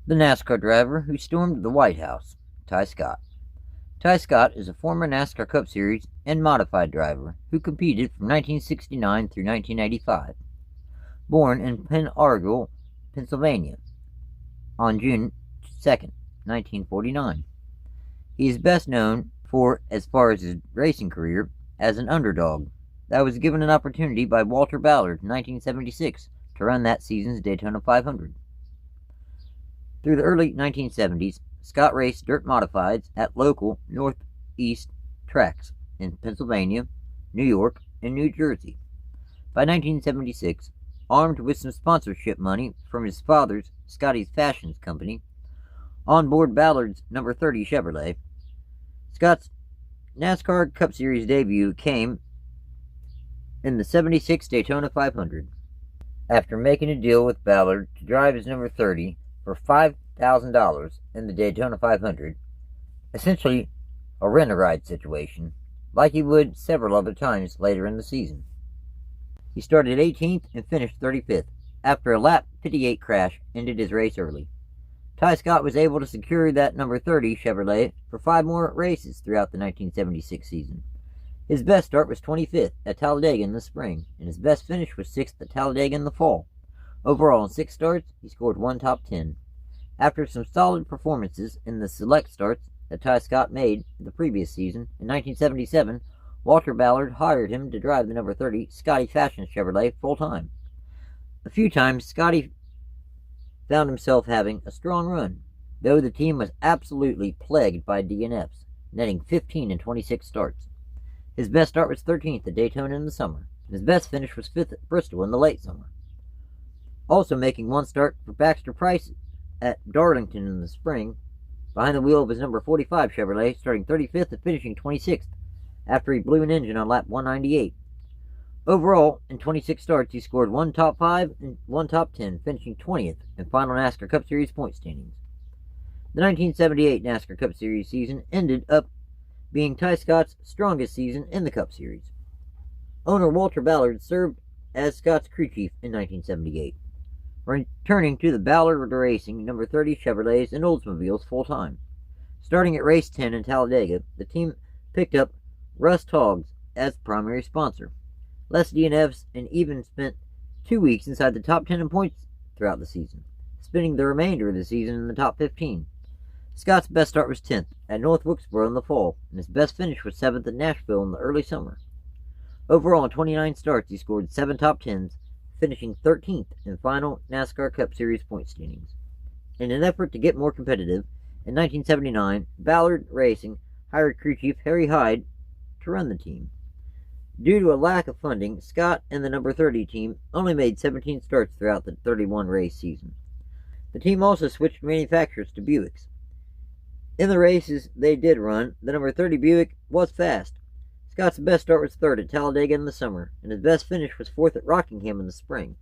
The NASCAR driver who stormed the White House, Tighe Scott. Tighe Scott is a former NASCAR Cup Series and modified driver who competed from 1969 through 1985. Born in Pen Argyl, Pennsylvania, on June 2, 1949. He is best known for, as far as his racing career, as an underdog that was given an opportunity by Walter Ballard in 1976 to run that season's Daytona 500. Through the early 1970s, Scott raced dirt modifieds at local Northeast tracks in Pennsylvania, New York, and New Jersey. By 1976, armed with some sponsorship money from his father's Scotty's Fashions Company, on board Ballard's number 30 Chevrolet, Scott's NASCAR Cup Series debut came in the 76 Daytona 500. After making a deal with Ballard to drive his number 30 for $5,000 in the Daytona 500, essentially a rent-a-ride situation, like he would several other times later in the season. He started 18th and finished 35th, after a lap 58 crash ended his race early. Tighe Scott was able to secure that number 30 Chevrolet for 5 more races throughout the 1976 season. His best start was 25th at Talladega in the spring, and his best finish was 6th at Talladega in the fall. Overall, in 6 starts, he scored 1 top 10. After some solid performances in the select starts that Tighe Scott made the previous season, in 1977, Walter Ballard hired him to drive the number 30 Scotty Fashions Chevrolet full-time. A few times, Scotty found himself having a strong run, though the team was absolutely plagued by DNFs, netting 15 in 26 starts. His best start was 13th at Daytona in the summer, and his best finish was 5th at Bristol in the late summer. Also making 1 start for Baxter Price at Darlington in the spring, behind the wheel of his number 45 Chevrolet, starting 35th and finishing 26th, after he blew an engine on lap 198. Overall, in 26 starts, he scored 1 top 5 and 1 top 10, finishing 20th in final NASCAR Cup Series point standings. The 1978 NASCAR Cup Series season ended up being Tighe Scott's strongest season in the Cup Series. Owner Walter Ballard served as Scott's crew chief in 1978, returning to the Ballard Racing number 30 Chevrolets and Oldsmobiles full-time. Starting at race 10 in Talladega, the team picked up Russ Toggs as primary sponsor. Less DNFs, and even spent 2 weeks inside the top 10 in points throughout the season, spending the remainder of the season in the top 15. Scott's best start was 10th at North Wilkesboro in the fall, and his best finish was 7th at Nashville in the early summer. Overall, in 29 starts, he scored 7 top 10s, finishing 13th in final NASCAR Cup Series point standings. In an effort to get more competitive, in 1979, Ballard Racing hired crew chief Harry Hyde to run the team. Due to a lack of funding, Scott and the number 30 team only made 17 starts throughout the 31 race season. The team also switched manufacturers to Buicks. In the races they did run, the number 30 Buick was fast. Scott's best start was 3rd at Talladega in the summer, and his best finish was 4th at Rockingham in the spring.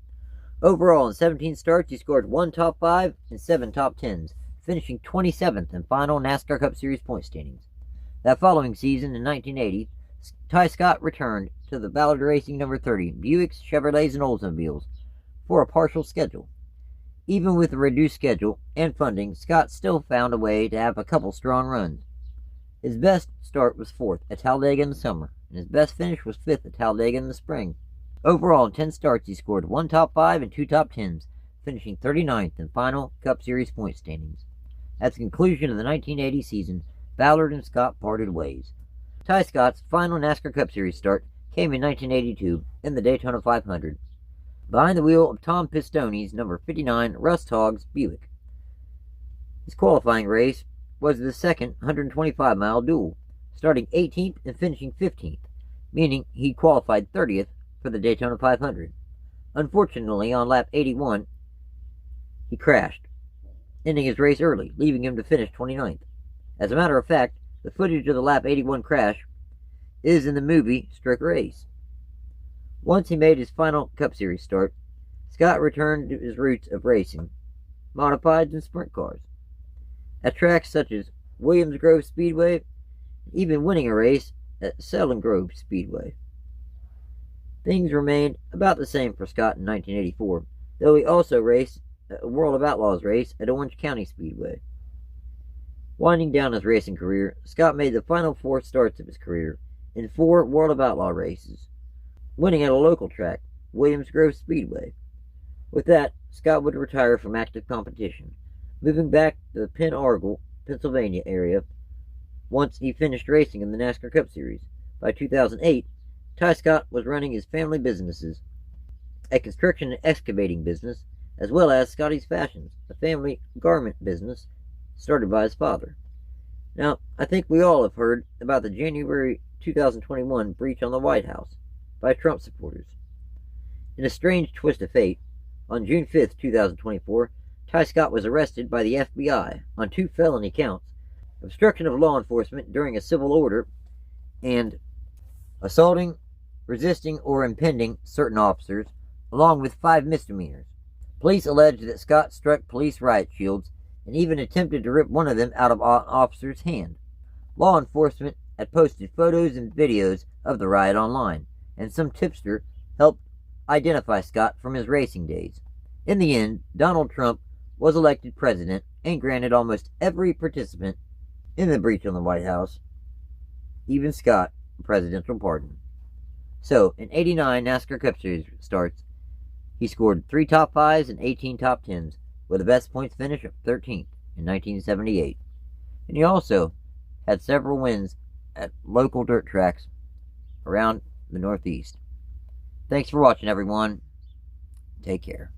Overall, in 17 starts, he scored 1 top 5 and 7 top 10s, finishing 27th in final NASCAR Cup Series point standings. That following season, in 1980, Tighe Scott returned to the Ballard Racing number 30 Buicks, Chevrolets, and Oldsmobiles for a partial schedule. Even with a reduced schedule and funding, Scott still found a way to have a couple strong runs. His best start was 4th at Talladega in the summer, and his best finish was 5th at Talladega in the spring. Overall, in 10 starts, he scored 1 top 5 and 2 top 10s, finishing 39th in final Cup Series point standings. At the conclusion of the 1980 season, Ballard and Scott parted ways. Tighe Scott's final NASCAR Cup Series start came in 1982 in the Daytona 500, behind the wheel of Tom Pistone's number 59 Russ Toggs Buick. His qualifying race was the second 125-mile duel, starting 18th and finishing 15th, meaning he qualified 30th for the Daytona 500. Unfortunately, on lap 81, he crashed, ending his race early, leaving him to finish 29th. As a matter of fact, the footage of the lap 81 crash is in the movie Strict Race. Once he made his final Cup Series start, Scott returned to his roots of racing, modifieds and sprint cars. At tracks such as Williams Grove Speedway, even winning a race at Selden Grove Speedway. Things remained about the same for Scott in 1984, though he also raced a World of Outlaws race at Orange County Speedway. Winding down his racing career, Scott made the final 4 starts of his career in 4 World of Outlaw races, winning at a local track, Williams Grove Speedway. With that, Scott would retire from active competition, moving back to the Penn Argyl, Pennsylvania area once he finished racing in the NASCAR Cup Series. By 2008, Tighe Scott was running his family businesses, a construction and excavating business, as well as Scotty's Fashions, a family garment business started by his father. Now, I think we all have heard about the January 2021 breach on the White House by Trump supporters. In a strange twist of fate, on June 5, 2024, Tighe Scott was arrested by the FBI on 2 felony counts: obstruction of law enforcement during a civil order and assaulting, resisting, or impeding certain officers, along with 5 misdemeanors. Police allege that Scott struck police riot shields and even attempted to rip one of them out of an officer's hand. Law enforcement had posted photos and videos of the riot online, and some tipster helped identify Scott from his racing days. In the end, Donald Trump was elected president and granted almost every participant in the breach on the White House, even Scott, a presidential pardon. So, in 89 NASCAR Cup Series starts, he scored 3 top 5s and 18 top 10s, with a best points finish of 13th in 1978. And he also had several wins at local dirt tracks around the Northeast. Thanks for watching, everyone. Take care.